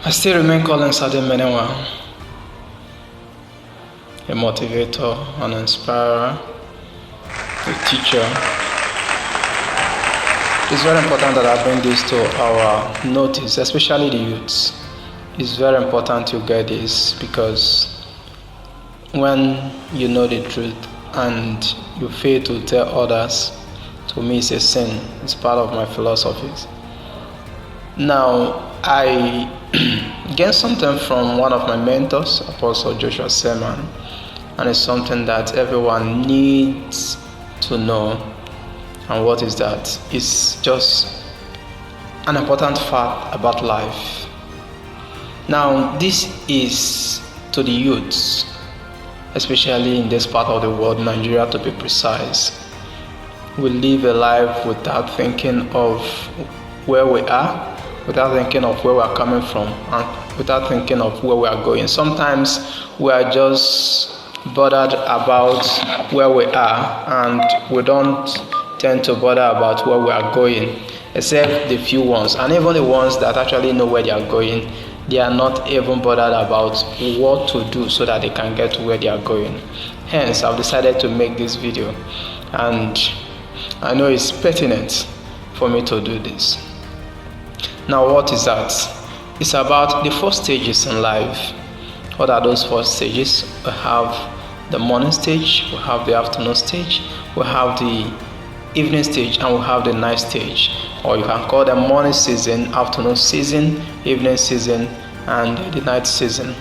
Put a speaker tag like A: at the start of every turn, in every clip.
A: I still remain Collins Ademenewa, a motivator, an inspirer, a teacher. It's very important that I bring this to our notice, especially the youths. It's very important to get this because when you know the truth and you fail to tell others, to me it's a sin. It's part of my philosophies. Now, I gained something from one of my mentors, Apostle Joshua Selman, and it's something that everyone needs to know. And what is that? It's just an important fact about life. Now, this is to the youths, especially in this part of the world, Nigeria to be precise. We live a life without thinking of where we are, without thinking of where we are coming from, and without thinking of where we are going. Sometimes we are just bothered about where we are, and we don't tend to bother about where we are going, except the few ones. And even the ones that actually know where they are going, they are not even bothered about what to do so that they can get to where they are going. Hence, I've decided to make this video, and I know it's pertinent for me to do this. Now, what is that? It's about the 4 stages in life. What are those 4 stages? We have the morning stage, we have the afternoon stage, we have the evening stage, and we have the night stage. Or you can call them morning season, afternoon season, evening season, and the night season.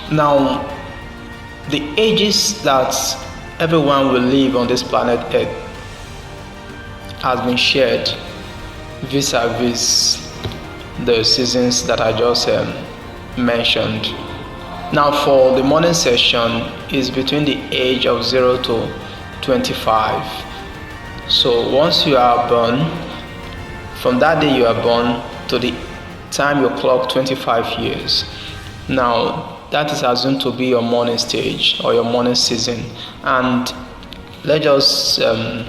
A: Now, the ages that everyone will live on this planet Earth has been shared vis-a-vis the seasons that I just mentioned. Now, for the morning session is between the age of 0 to 25. So once you are born, from that day you are born to the time you clock 25 years. Now, that is assumed to be your morning stage or your morning season. And let's just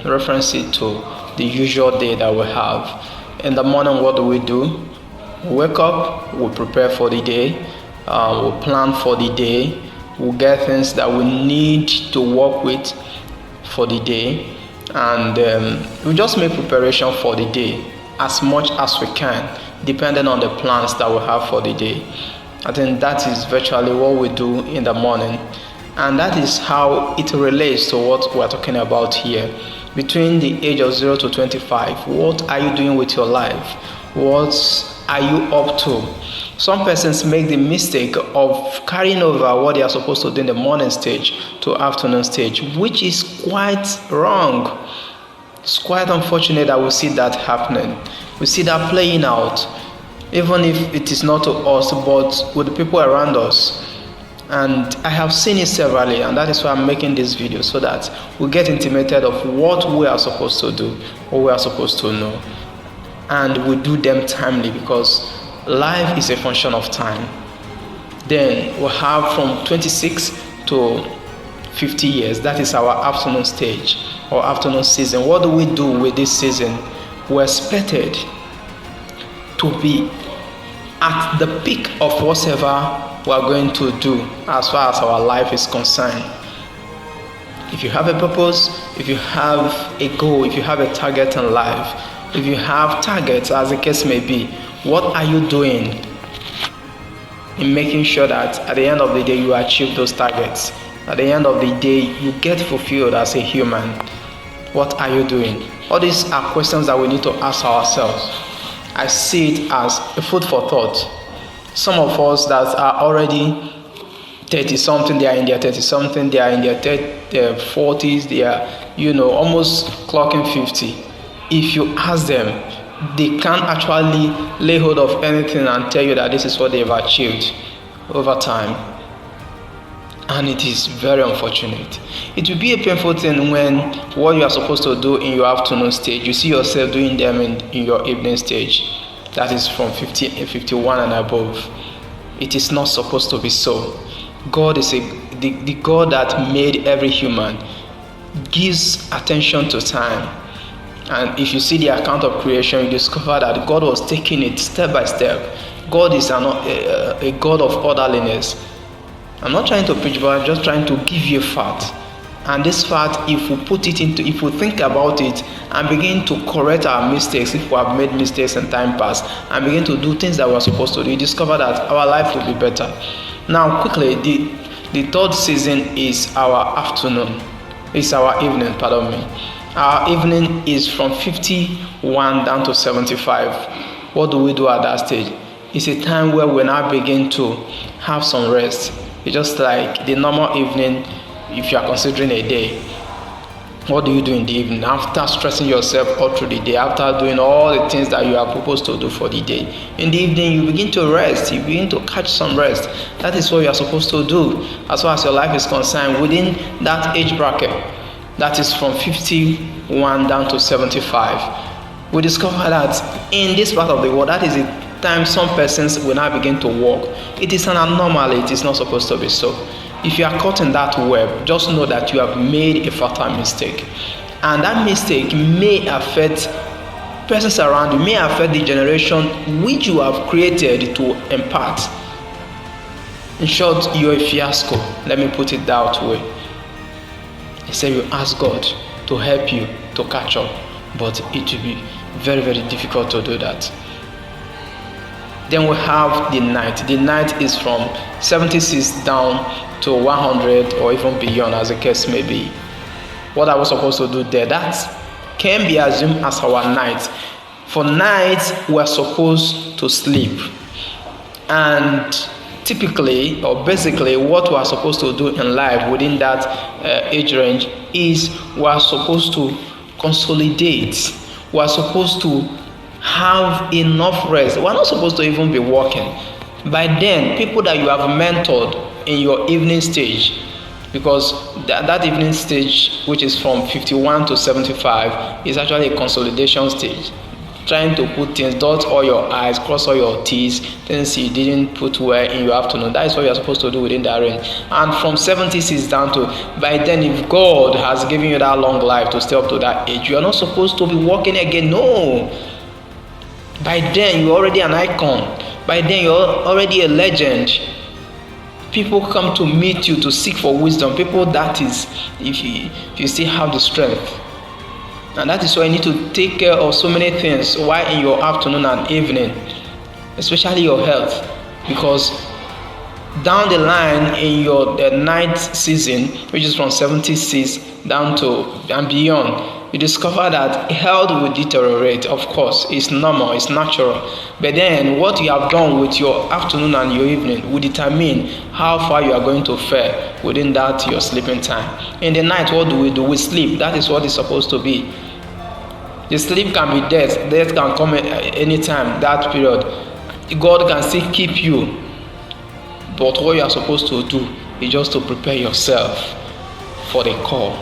A: reference it to the usual day that we have. In the morning, what do? We wake up, we prepare for the day, we plan for the day, we get things that we need to work with for the day, and we just make preparation for the day as much as we can, depending on the plans that we have for the day. I think that is virtually what we do in the morning, and that is how it relates to what we're talking about here. Between the age of 0 to 25, what are you doing with your life? What are you up to? Some persons make the mistake of carrying over what they are supposed to do in the morning stage to afternoon stage, which is quite wrong. It's quite unfortunate that we see that happening. We see that playing out, even if it is not to us, but with the people around us. And I have seen it severally, and that is why I'm making this video, so that we get intimated of what we are supposed to do, what we are supposed to know, and we do them timely, because life is a function of time. Then we have from 26 to 50 years. That is our afternoon stage or afternoon season. What do we do with this season? We're expected to be at the peak of whatever we are going to do as far as our life is concerned. If you have a purpose, if you have a goal, if you have a target in life, if you have targets, as the case may be, what are you doing in making sure that at the end of the day you achieve those targets? At the end of the day you get fulfilled as a human. What are you doing? All these are questions that we need to ask ourselves. I see it as a food for thought. Some of us that are already 30-something, they are in their 30-something, they are in their 40s, they are, almost clocking 50. If you ask them, they can't actually lay hold of anything and tell you that this is what they've achieved over time. And it is very unfortunate. It will be a painful thing when what you are supposed to do in your afternoon stage, you see yourself doing them in your evening stage. That is from 51 and above. It is not supposed to be so. God is the God that made every human gives attention to time. And if you see the account of creation, you discover that God was taking it step by step. God is a God of orderliness. I'm not trying to preach, but I'm just trying to give you a fact. And this fact, if we think about it and begin to correct our mistakes, if we have made mistakes in time past, and begin to do things that we're supposed to do, you discover that our life will be better. Now, quickly, the third season is our afternoon. It's our evening, pardon me. Our evening is from 51 down to 75. What do we do at that stage? It's a time where we now begin to have some rest. It's just like the normal evening. If you are considering a day, what do you do in the evening after stressing yourself all through the day, after doing all the things that you are supposed to do for the day? In the evening, you begin to rest, you begin to catch some rest. That is what you are supposed to do as far as your life is concerned within that age bracket. That is from 51 down to 75. We discover that in this part of the world, that is the time some persons will now begin to walk. It is an anomaly. It is not supposed to be so. If you are caught in that web, just know that you have made a fatal mistake. And that mistake may affect persons around you, may affect the generation which you have created to impart. In short, you're a fiasco. Let me put it that way. Instead, you ask God to help you to catch up, but it will be very, very difficult to do that. Then we have the night. The night is from 76 down to 100 or even beyond, as the case may be. What are we supposed to do there? That can be assumed as our night. For night, we are supposed to sleep. And typically, or basically, what we are supposed to do in life within that age range is we are supposed to consolidate. We are supposed to have enough rest. We are not supposed to even be working. By then, people that you have mentored in your evening stage, because that evening stage, which is from 51 to 75, is actually a consolidation stage. Trying to put things, dot all your I's, cross all your T's, things you didn't put well in your afternoon. That is what you're supposed to do within that range. And from 76 down to, by then, if God has given you that long life to stay up to that age, you are not supposed to be working again. No. By then, you're already an icon. By then, you're already a legend. People come to meet you to seek for wisdom. People, that is, if you still have the strength. And that is why you need to take care of so many things while in your afternoon and evening, especially your health. Because down the line in your night season, which is from 76 down to and beyond, you discover that health will deteriorate. Of course, it's normal, it's natural. But then what you have done with your afternoon and your evening will determine how far you are going to fare within that your sleeping time. In the night, what do? We sleep. That is what it's supposed to be. The sleep can be death. Death can come anytime, that period. God can still keep you. But what you are supposed to do is just to prepare yourself for the call.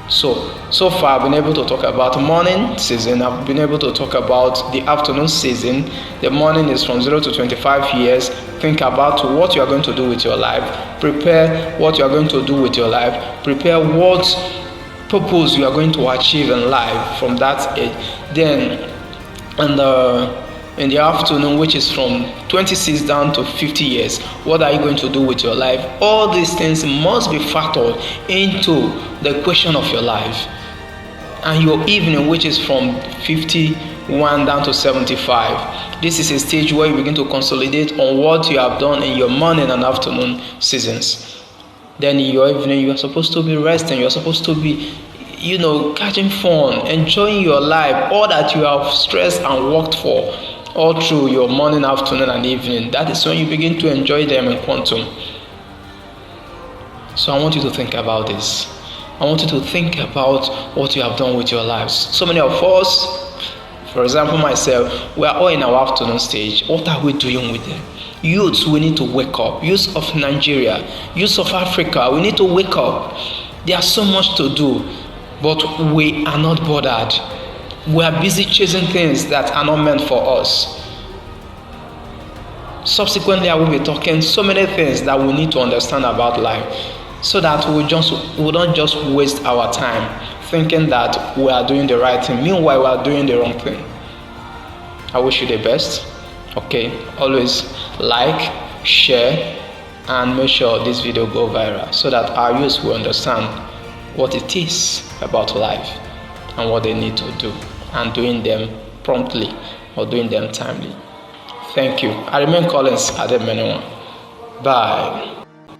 A: So far I've been able to talk about morning season. I've been able to talk about the afternoon season. The morning is from 0 to 25 years. Think about what you are going to do with your life. Prepare what you are going to do with your life. Prepare what purpose you are going to achieve in life from that age. Then in the afternoon, which is from 26 down to 50 years, what are you going to do with your life? All these things must be factored into the equation of your life. And your evening, which is from 51 down to 75, this is a stage where you begin to consolidate on what you have done in your morning and afternoon seasons. Then in your evening, you are supposed to be resting. You are supposed to be catching fun, enjoying your life, all that you have stressed and worked for all through your morning, afternoon, and evening. That is when you begin to enjoy them in quantum. So I want you to think about this. I want you to think about what you have done with your lives. So many of us, for example myself, we are all in our afternoon stage. What are we doing with them? Youths, we need to wake up. Youths of Nigeria, youths of Africa, we need to wake up. There's so much to do, but we are not bothered. We are busy chasing things that are not meant for us. Subsequently, I will be talking so many things that we need to understand about life, so that we don't just waste our time thinking that we are doing the right thing. Meanwhile, we are doing the wrong thing. I wish you the best. Okay, always like, share, and make sure this video go viral so that our youth will understand what it is about life and what they need to do, and doing them promptly or doing them timely. Thank you. I remain Collins Ademenewa. Bye.